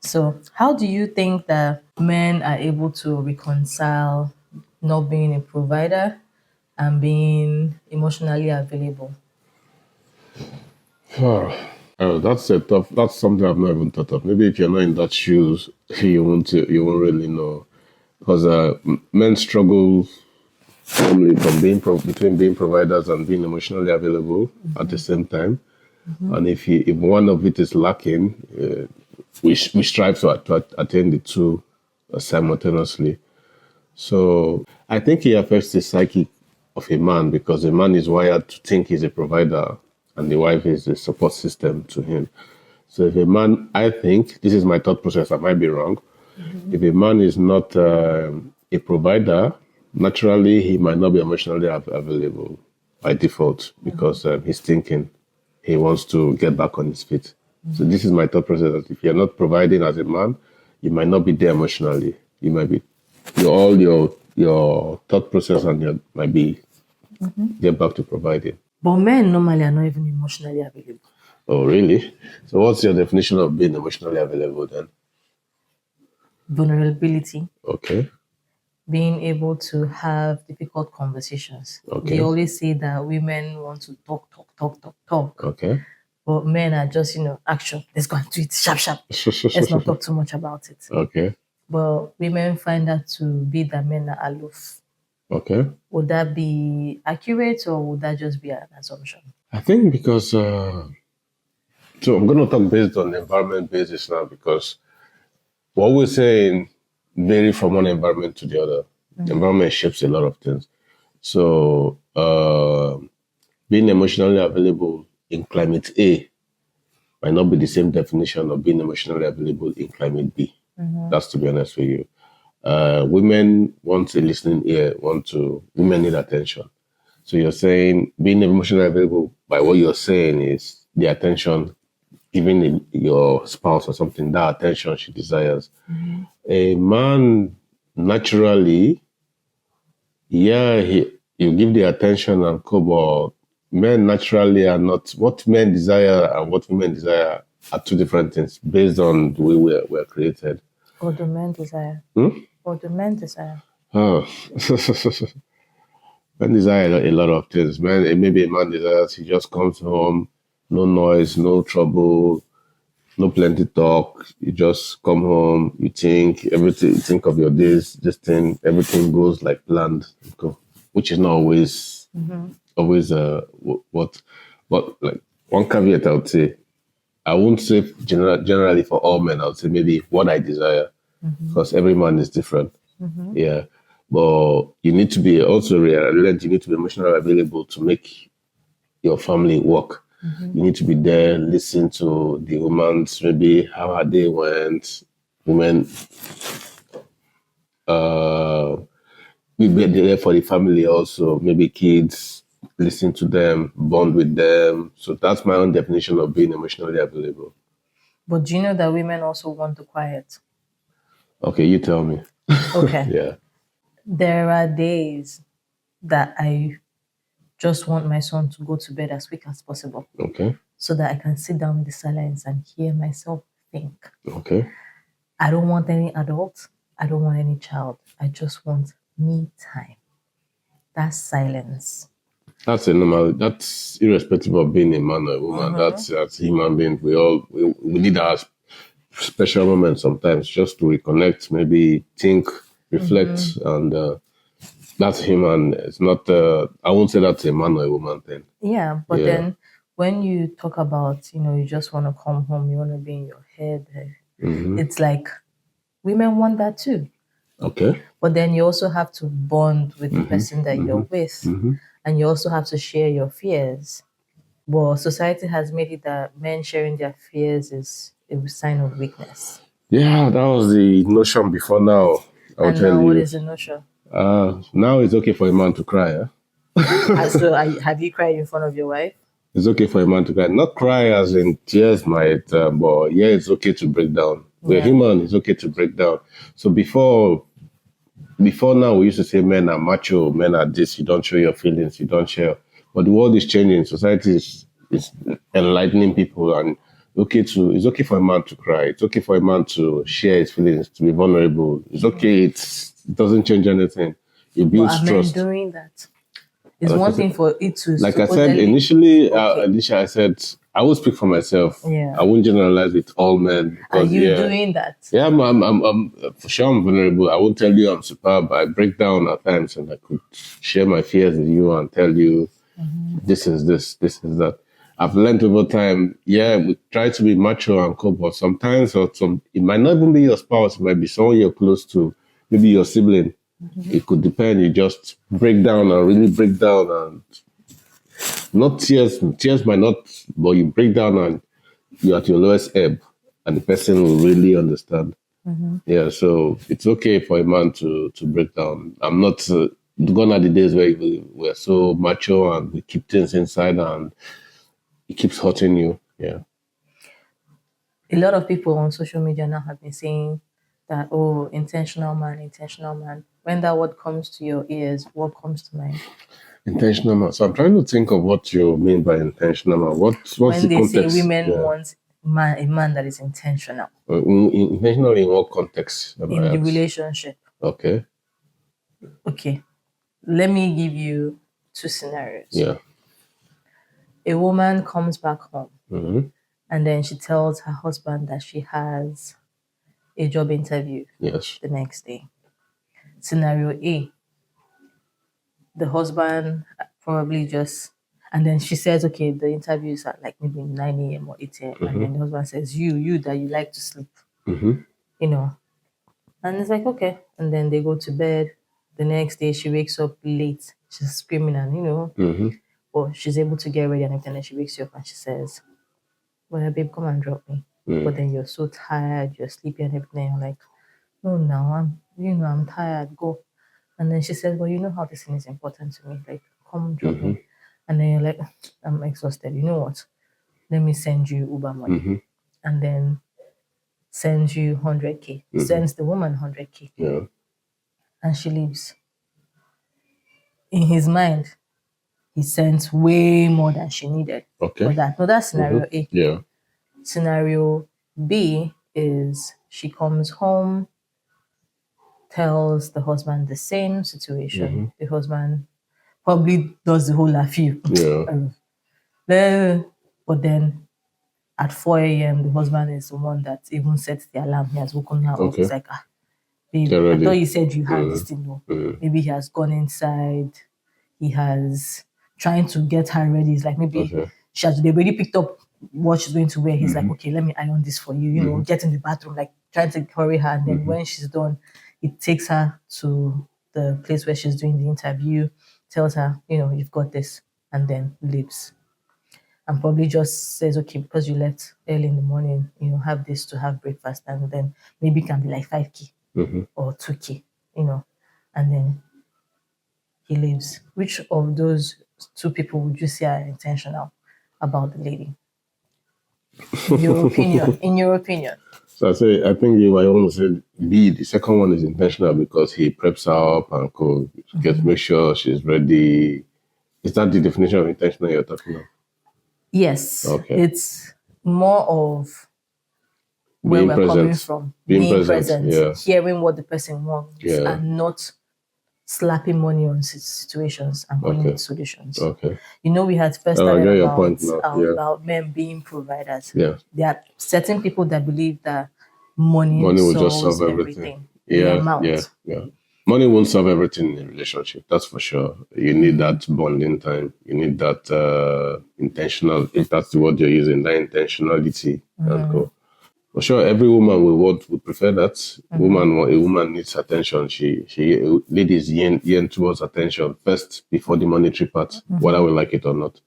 So, how do you think that men are able to reconcile not being a provider and being emotionally available? That's a tough. That's something I've not even thought of. Maybe if you're not in that shoes, you won't really know because men struggle normally from between being providers and being emotionally available at the same time. And if one of it is lacking, we strive to attain the two simultaneously. So I think it affects the psyche of a man because a man is wired to think he's a provider and the wife is the support system to him. So if a man, I think, this is my thought process, I might be wrong. If a man is not a provider, naturally he might not be emotionally available by default because he's thinking he wants to get back on his feet. So this is my thought process that if you're not providing as a man, you might not be there emotionally. You might be your thought process and your might be get back to providing. But men normally are not even emotionally available. Oh, really? So what's your definition of being emotionally available then? Vulnerability, Okay. being able to have difficult conversations. Okay. They always say that women want to talk. Okay. But men are just, action. Let's go and do it sharp. Let's not talk too much about it. Okay. But women find that to be that men are aloof. Okay. Would that be accurate or would that just be an assumption? I think because so I'm going to talk based on environment basis now because what we're saying vary from one environment to the other. The environment shapes a lot of things. So being emotionally available in climate A might not be the same definition of being emotionally available in climate B. That's to be honest with you. Women want a listening ear, women need attention. So you're saying being emotionally available by what you're saying is the attention given your spouse or something, that attention she desires. A man naturally, you give the attention and but men naturally are not, what men desire and what women desire are two different things based on the way we're created. Or do men desire? Or do men desire? Oh. Men desire a lot of things. Maybe a man desires he just comes home, no noise, no trouble, no plenty talk. You just come home, you think everything, you think of your days, everything goes like planned, which is not always what like one caveat I would say. I won't say generally for all men. I would say maybe what I desire, because every man is different. Yeah. But you need to be also relevant. You need to be emotionally available to make your family work. You need to be there, listen to the women's, maybe how her day went. Women, we be there for the family also. Maybe kids, listen to them, bond with them. So that's my own definition of being emotionally available. But do you know that women also want the quiet? Okay, you tell me. Okay. Yeah. There are days that I just want my son to go to bed as quick as possible. Okay. So that I can sit down in the silence and hear myself think. Okay. I don't want any adult. I don't want any child. I just want me time. That's silence. That's that's irrespective of being a man or a woman. That's human beings. We need our special moments sometimes just to reconnect, maybe think, reflect, and that's human. It's not, I won't say that's a man or a woman thing. Yeah, but then when you talk about, you just want to come home, you want to be in your head, it's like women want that too. Okay. But then you also have to bond with the person that you're with, and you also have to share your fears. But society has made it that men sharing their fears is a sign of weakness. Yeah, that was the notion before now. And now what is the notion? Now it's okay for a man to cry. So have you cried in front of your wife? It's okay for a man to cry. Not cry as in tears might, but yeah, it's okay to break down. We're human, it's okay to break down. So before now, we used to say men are macho, men are this, you don't show your feelings, you don't share. But the world is changing. Society is enlightening people and it's okay for a man to cry. It's okay for a man to share his feelings, to be vulnerable. It's okay. It doesn't change anything. It But builds are men trust. doing that? It's Like I one said- thing for it to Like I said supposedly- initially, Okay. I said I will speak for myself. Yeah. I won't generalize with all men. Are Because, you doing that? Yeah, I'm for sure I'm vulnerable. I won't tell you I'm superb. I break down at times, and I could share my fears with you and tell you this is this is that. I've learned over time. Yeah, we try to be macho and cool, but sometimes it might not even be your spouse. It might be someone you're close to, maybe your sibling. It could depend. You just break down and really break down, and not tears. Tears might not, but you break down and you're at your lowest ebb, and the person will really understand. Yeah, so it's okay for a man to break down. I'm not gone are the days where we're so macho and we keep things inside and it keeps hurting you. Yeah. A lot of people on social media now have been saying that, oh, intentional man, intentional man. When that word comes to your ears, what comes to mind? Intentional man. So I'm trying to think of what you mean by intentional man. What's When the they context? say women want a man that is intentional Intentional in what context? in the relationship. Okay. Okay, let me give you two scenarios. Yeah. A woman comes back home Mm-hmm. and then she tells her husband that she has a job interview Yes. the next day. Scenario A, the husband probably just, and then she says, okay, the interview is at like maybe 9 a.m. or 8 a.m. And then the husband says, you that you like to sleep, Mm-hmm. you know. And it's like, okay. And then they go to bed. The next day she wakes up late. She's screaming and, Mm-hmm. or she's able to get ready and everything. And then she wakes you up and she says, well, babe, come and drop me. But then you're so tired, you're sleepy and everything. And you're like, no, now I'm tired. Go. And then she says, well, you know how this thing is important to me. Like, come drop me. And then you're like, I'm exhausted. You know what? Let me send you Uber money. And then sends you 100K. Sends the woman 100K. Yeah. And she leaves. In his mind, he sent way more than she needed. Okay. For that. No, that's scenario A. Yeah. Scenario B is she comes home, tells the husband the same situation. The husband probably does the whole laugh you. Yeah. But then at 4 a.m., the husband is the one that even sets the alarm. He has woken her up. Okay. He's like, babe, Get I ready. thought you said you had this thing. No. Maybe he has gone inside. He has trying to get her ready. He's like, maybe they already picked up what she's going to wear. He's like, okay, let me iron this for you. You know, get in the bathroom, like trying to hurry her. And then when she's done, it takes her to the place where she's doing the interview, tells her, you've got this, and then leaves. And probably just says, okay, because you left early in the morning, have this to have breakfast, and then maybe it can be like 5K or 2K, and then he leaves. Which of those two people would you say are intentional about the lady? In your opinion. So I think you might want to say B. The second one is intentional because he preps her up and make sure she's ready. Is that the definition of intentional you're talking about? Yes. Okay. It's more of where Being we're present. coming from. Being present, yeah. Hearing what the person wants, Yeah. and not slapping money on situations and calling it solutions. Okay. We had first I get started your point now. about men being providers. Yeah. There are certain people that believe that money will solves just solve everything. The amount. Yeah. Money won't solve everything in a relationship, that's for sure. You need that bonding time. You need that intentional, if that's the word you're using, that intentionality. And go. For sure, every woman would prefer that. A woman needs attention. Ladies yearn towards attention first before the monetary part, whether we like it or not.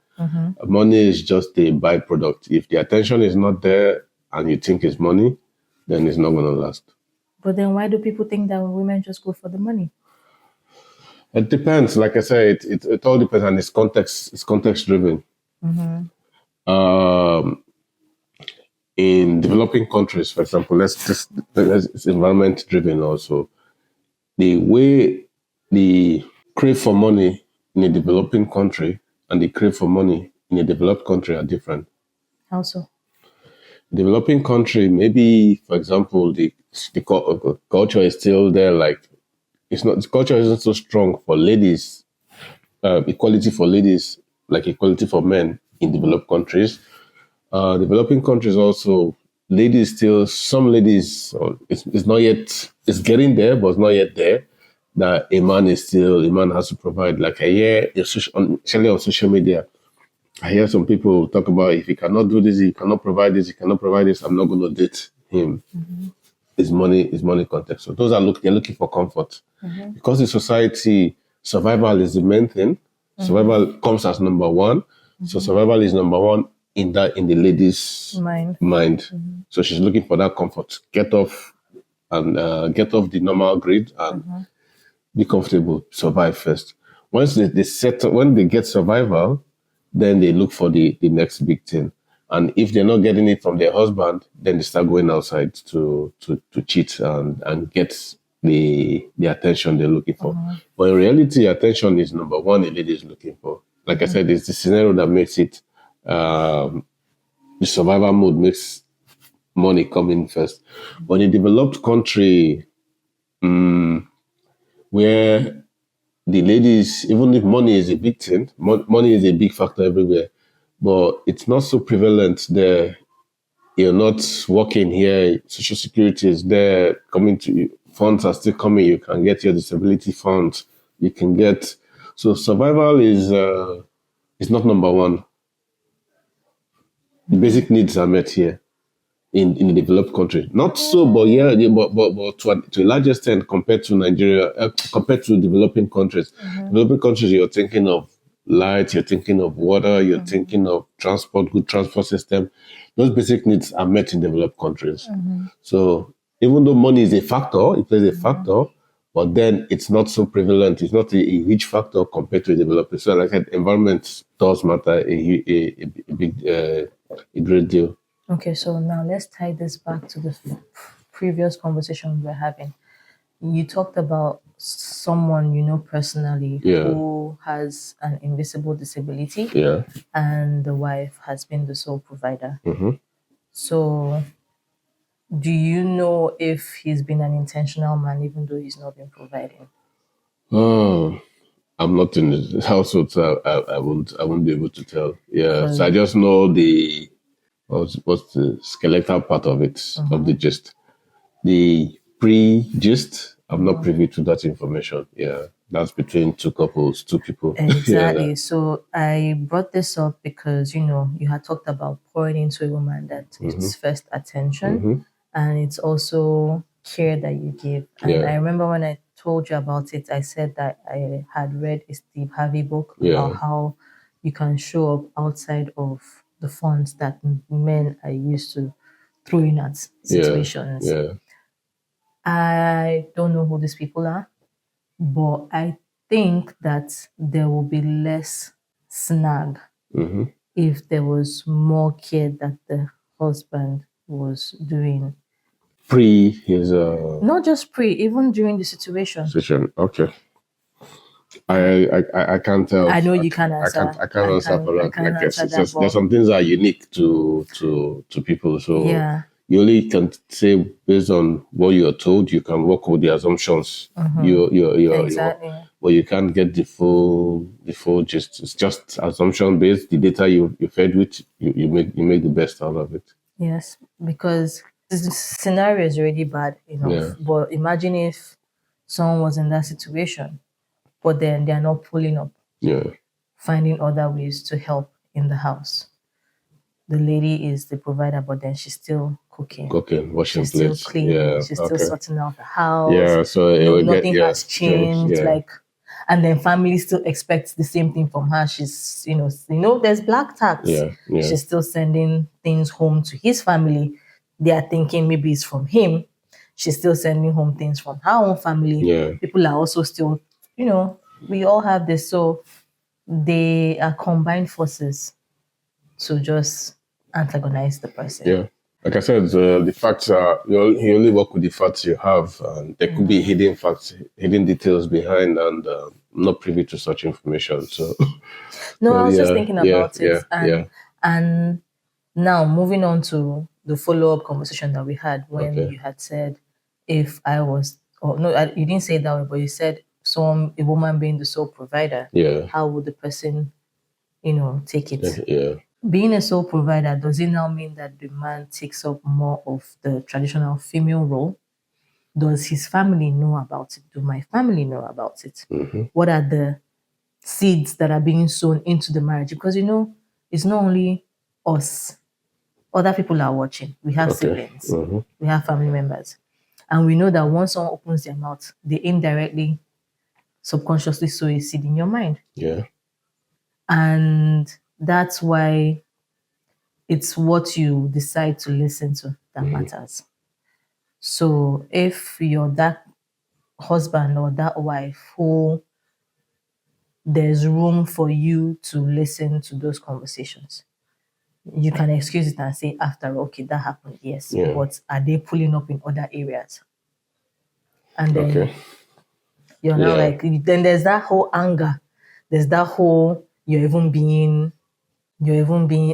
Money is just a byproduct. If the attention is not there and you think it's money, then it's not going to last. But then why do people think that women just go for the money? It depends. Like I said, it all depends, and it's context driven. In developing countries, for example, it's environment driven also. The way the crave for money in a developing country and the crave for money in a developed country are different. How so? developing country, maybe for example, the culture is still there. Like it's not the culture isn't so strong for ladies. Equality for ladies, like equality for men in developed countries. Developing countries also, ladies still, some ladies, it's not yet, it's getting there, but it's not yet there. That a man has to provide. Like I hear, especially on social media, I hear some people talk about if he cannot do this, he cannot provide this, he cannot provide this, I'm not going to date him. Is money context. So those they're looking for comfort. Because in society, survival is the main thing. Survival comes as number one. So survival is number one in the lady's mind. So she's looking for that comfort. Get off the normal grid and be comfortable, survive first. Once when they get survival, then they look for the next big thing. And if they're not getting it from their husband, then they start going outside to cheat and get the attention they're looking for. But in reality, attention is number one a lady is looking for. Like I said, it's the scenario that makes it, the survival mode makes money come in first. But in a developed country, where the ladies, even if money is a big thing, money is a big factor everywhere, but it's not so prevalent there. You're not working here, social security is there, coming to you, funds are still coming, you can get your disability funds, you can get, so survival is not number one. The basic needs are met here in a developed country. Not so, but yeah, but to a large extent compared to Nigeria, compared to developing countries. Developing countries, you're thinking of light, you're thinking of water, you're thinking of transport, good transport system. Those basic needs are met in developed countries. So even though money is a factor, it plays a factor, but then it's not so prevalent. It's not a huge factor compared to a developing. So like I said, environment does matter a great deal. Okay, so now let's tie this back to the previous conversation we were having. You talked about someone you know personally who has an invisible disability, and the wife has been the sole provider. So, do you know if he's been an intentional man, even though he's not been providing? Oh, I'm not in the household, so I won't be able to tell. Yeah, so I just know what's the skeletal part of it, of the gist. The pre-gist, I'm not privy to that information. Yeah, that's between two people. Exactly. So I brought this up because, you had talked about pouring into a woman that it's first attention and it's also care that you give. And I remember when I told you about it, I said that I had read a Steve Harvey book about how you can show up outside of the funds that men are used to throwing at situations. I don't know who these people are, but I think that there will be less snag if there was more care that the husband was doing. Pre his Not just pre, even during the situation. Okay. I can't tell. I know you can't answer. I can't answer for that. There's some things that are unique to people. So you only can say based on what you are told. You can work with the assumptions. Exactly. But you can't get the full gist. It's just assumption based. The data you fed with, you make the best out of it. Yes, because the scenario is already bad enough. Yeah. But imagine if someone was in that situation, but then they are not pulling up. Yeah. Finding other ways to help in the house. The lady is the provider, but then she's still cooking, washing she's plates. Still cleaning. She's still sorting out the house. Yeah, so nothing has changed. And then family still expects the same thing from her. She's, there's black tax. Yeah. She's still sending things home to his family. They are thinking maybe it's from him. She's still sending home things from her own family. Yeah. People are also still, we all have this. So they are combined forces to just antagonize the person. Yeah. Like I said, the facts are, you only work with the facts you have. And there could be hidden facts, hidden details behind, and I'm not privy to such information. So, I was just thinking about it. And now moving on to the follow-up conversation that we had when Okay. you had said, if I was, or no, you didn't say it that way, but you said a woman being the sole provider, Yeah. how would the person, take it? Yeah. Being a sole provider, does it now mean that the man takes up more of the traditional female role? Does his family know about it? Do my family know about it? What are the seeds that are being sown into the marriage? Because it's not only us, other people are watching. We have siblings, we have family members, and we know that once someone opens their mouth, they indirectly, subconsciously sow a seed in your mind. Yeah. And that's why it's what you decide to listen to that matters. So if you're that husband or that wife who there's room for you to listen to those conversations, you can excuse it and say after, okay, that happened, yes. Yeah. But are they pulling up in other areas? And then Okay. you're now like, then there's that whole anger. There's that whole you're even being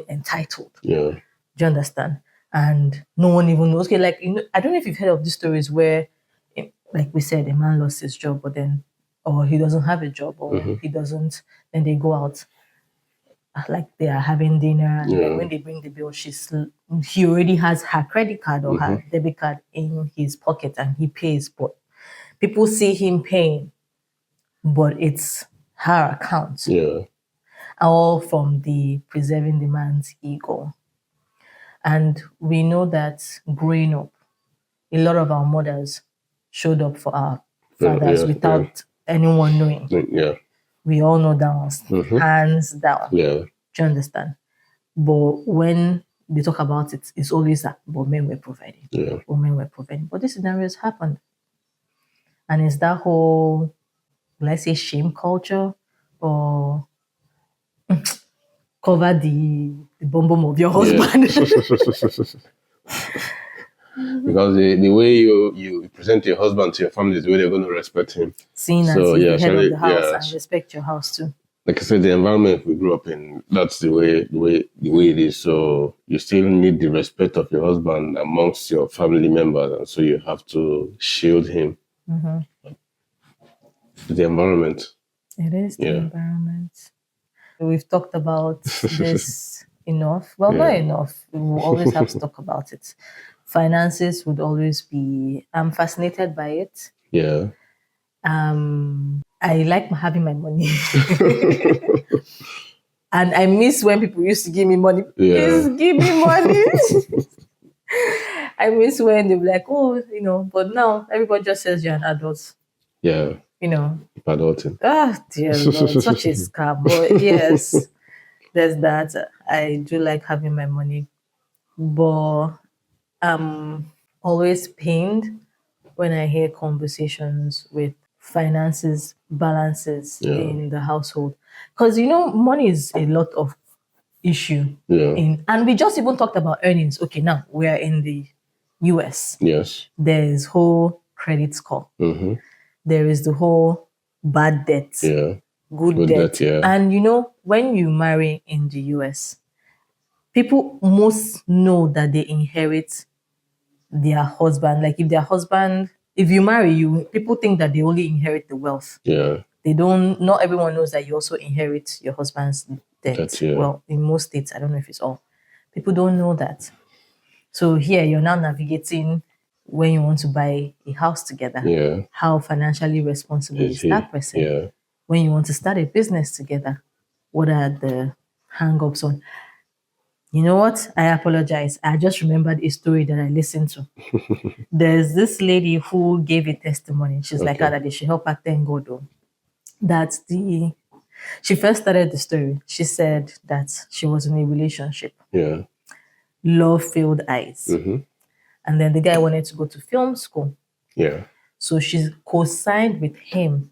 entitled. Yeah. Do you understand? And no one even knows. Okay, like I don't know if you've heard of these stories where, like we said, a man lost his job, but then, or he doesn't have a job, or he doesn't. Then they go out, like they are having dinner, and then when they bring the bill, he already has her credit card or her debit card in his pocket, and he pays. But people see him paying, but it's her account. Yeah. All from the preserving the man's ego. And we know that growing up, a lot of our mothers showed up for our fathers without anyone knowing. Yeah. We all know that one, hands down. Yeah. Do you understand? But when they talk about it, it's always that, but men were providing. Yeah. But men were providing. But these scenarios happened. And it's that whole, let's say, shame culture, or cover the bum bum of your husband. Because the way you present your husband to your family is the way they're going to respect him. Seen as the head of the house, and respect your house too. Like I said, the environment we grew up in, that's the way it is. So you still need the respect of your husband amongst your family members, and so you have to shield him. The environment. It is the environment. We've talked about this enough. Well, not enough. We will always have to talk about it. Finances would always be. I'm fascinated by it. Yeah. I like having my money. And I miss when people used to give me money. Please give me money. I miss when they were like, oh, but now everybody just says you're an adult. Yeah. Adulting. Ah, dear Lord, such a scam. But yes, there's that. I do like having my money. But I'm always pained when I hear conversations with finances, balances in the household. Because, money is a lot of issue. And we just even talked about earnings. Okay, now we're in the US. Yes. There's whole credit score. There is the whole bad debt. Good debt. And when you marry in the US, people most know that they inherit their husband. Like if you marry, people think that they only inherit the wealth. They don't, not everyone knows that you also inherit your husband's debt. Well, in most states, I don't know if it's all. People don't know that. So here you're now navigating when you want to buy a house together. How financially responsible is that person? When you want to start a business together, what are the hang-ups on? You know what? I apologize. I just remembered a story that I listened to. There's this lady who gave a testimony. She's like, that they should help her thank God though. She first started the story. She said that she was in a relationship. Love filled eyes. And then the guy wanted to go to film school. So she co-signed with him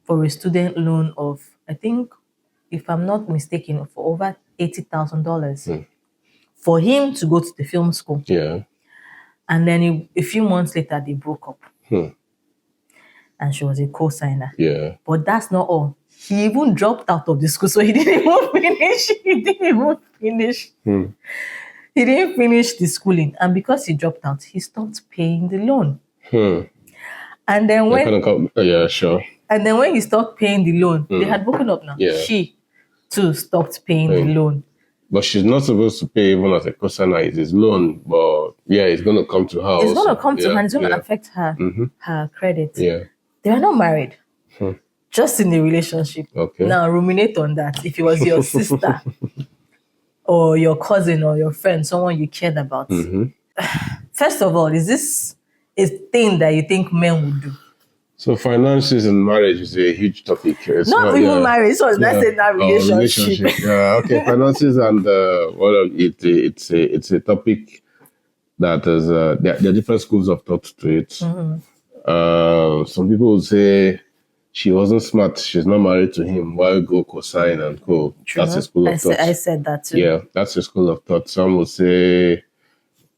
for a student loan of, I think, if I'm not mistaken, for over $80,000 for him to go to the film school. And then a few months later, they broke up. And she was a co-signer. But that's not all. He even dropped out of the school, so he didn't even finish. He didn't finish the schooling, and because he dropped out, he stopped paying the loan. And then Yeah, sure. And then when he stopped paying the loan, they had broken up now. Yeah. She too stopped paying the loan. But she's not supposed to pay even as a cosigner. It's his loan, but yeah, it's going to come to her. It's going to come to her. And it's going to affect her her credit. Yeah. They are not married, just in a relationship. Okay. Now ruminate on that. If it was your sister or your cousin or your friend, someone you cared about. First of all, is this a thing that you think men would do? So finances in marriage is a huge topic. It's not even marriage, so it's not saying that relationship. Yeah, okay. Finances and it's a topic that is there are different schools of thought to it. Some people would say she wasn't smart, she's not married to him. Why go cosign and co? That's a school of thought. I said that too. Yeah, that's a school of thought. Some would say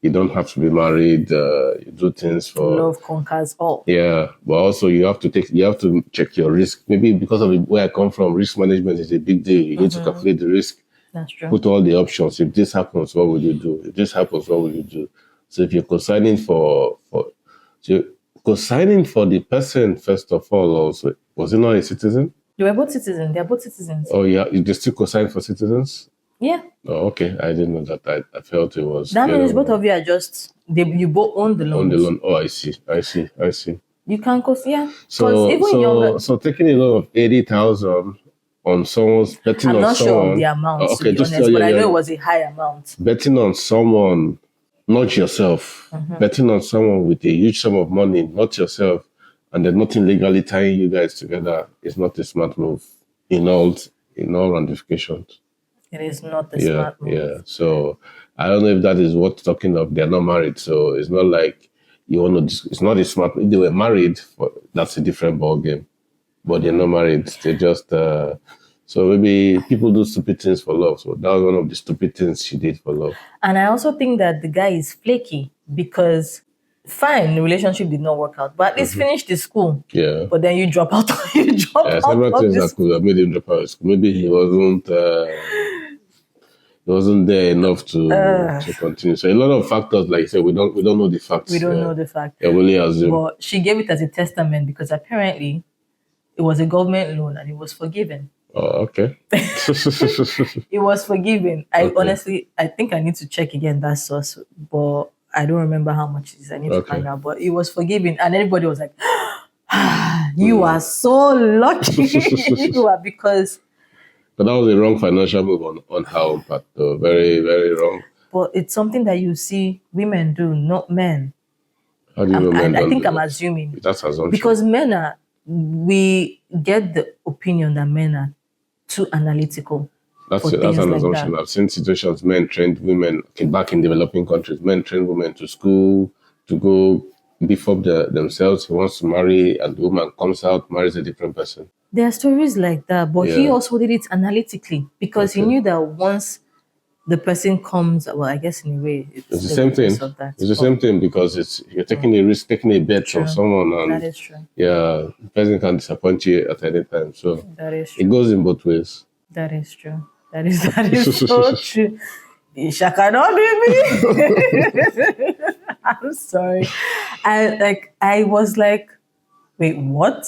you don't have to be married. You do things for love conquers all. Yeah, but also you have to check your risk. Maybe because of where I come from, risk management is a big deal. You need to calculate the risk. That's true. Put all the options. If this happens, what will you do? If this happens, what will you do? So if you're co-signing for the person, first of all, also was he not a citizen? They were both citizens. They are both citizens. Oh yeah, you still co-sign for citizens? Yeah. Oh, okay. I didn't know that. I felt it was. That means both of you are you both own the loan. Own the loan. Oh, I see. You can yeah. So taking a loan of 80,000 on someone's betting I'm on not someone. Sure of the amount, Okay, to be just honest, but I know it was a high amount. Betting on someone, not yourself. Betting on someone with a huge sum of money, not yourself, and there's nothing legally tying you guys together is not a smart move in all ramifications. It is not a smart move. Yeah. So I don't know if that is what talking of. They're not married, so it's not like you want to. It's not a smart. If they were married, that's a different ball game. But they're not married. They just. So maybe people do stupid things for love. So that was one of the stupid things she did for love. And I also think that the guy is flaky because, fine, the relationship did not work out, but at least finish the school. Yeah. But then you drop out. Several things that could have made him drop out of school. Maybe he wasn't. He wasn't there enough to continue. So a lot of factors, like you said, we don't know the facts. We don't know the facts. Yeah, we only assume. But she gave it as a testament because apparently it was a government loan and it was forgiven. Oh, okay. It was forgiven. Honestly, I think I need to check again that source, but I don't remember how much it is. I need to find out. But it was forgiven, and everybody was like, "You are so lucky, you are," because. But that was a wrong financial move on her part, though. Very, very wrong. But it's something that you see women do, not men. How do you know men? I think I'm assuming. That's assumption. Because we get the opinion that men are too analytical. That's an assumption. I've seen situations men trained women back in developing countries. Men train women to school to go beef up themselves. He wants to marry, and the woman comes out, marries a different person. There are stories like that, but he also did it analytically because he knew that once the person comes, well, I guess in a way, it's the same thing. It's the same thing because you're taking a risk, taking a bet from someone, and that is true. Yeah, the person can disappoint you at any time. So that is true. It goes in both ways. That is true. That is so true. Isha cannot be me. I'm sorry. I was like, wait, what?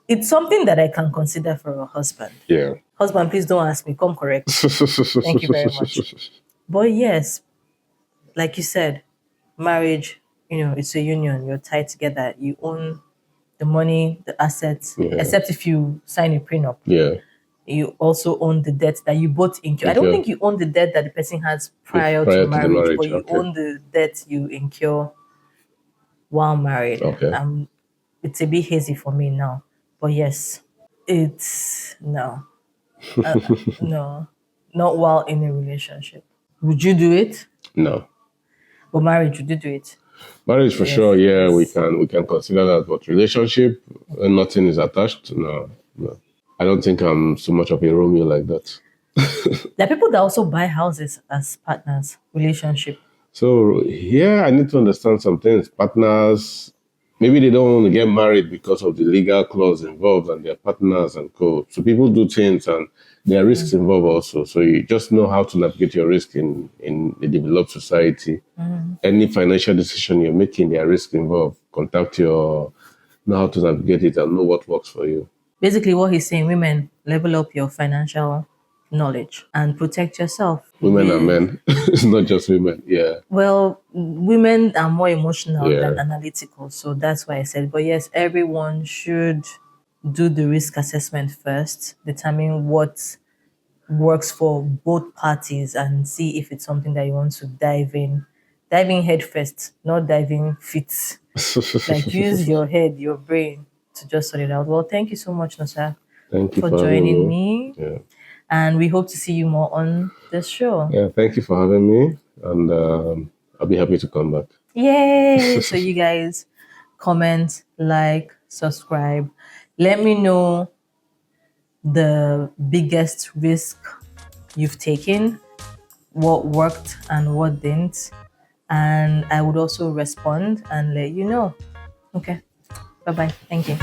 It's something that I can consider for a husband. Yeah. Husband, please don't ask me. Come correct. Thank you very much. But yes, like you said, marriage, it's a union. You're tied together. You own the money, the assets, except if you sign a prenup. Yeah. You also own the debt that you both incur. I don't think you own the debt that the person has prior to marriage, but you own the debt you incur while married. Okay. It's a bit hazy for me now. But yes, it's no, no, not while in a relationship. Would you do it? No. But marriage, would you do it? Marriage for sure, yeah, we can consider that. But relationship, when nothing is attached, no. I don't think I'm so much of a Romeo like that. There are people that also buy houses as partners, relationship. So here I need to understand some things. Partners, maybe they don't want to get married because of the legal clause involved and their partners and co. So people do things and there are risks involved also. So you just know how to navigate your risk in a developed society. Any financial decision you're making, there are risks involved. Contact your, know how to navigate it and know what works for you. Basically, what he's saying, women, level up your financial knowledge and protect yourself. Women and men. It's not just women. Yeah. Well, women are more emotional Yeah. than analytical, so that's why I said. But yes, everyone should do the risk assessment first, determine what works for both parties, and see if it's something that you want to dive in. Dive in head first, not diving feet. Like use your head, your brain to just sort it out. Well, thank you so much, Nosa, Thank you for for joining having me. Yeah. And we hope to see you more on this show. Yeah. Thank you for having me. And I'll be happy to come back. Yay! So you guys comment, like, subscribe. Let me know the biggest risk you've taken, what worked and what didn't. And I would also respond and let you know. Okay. Bye-bye. Thank you.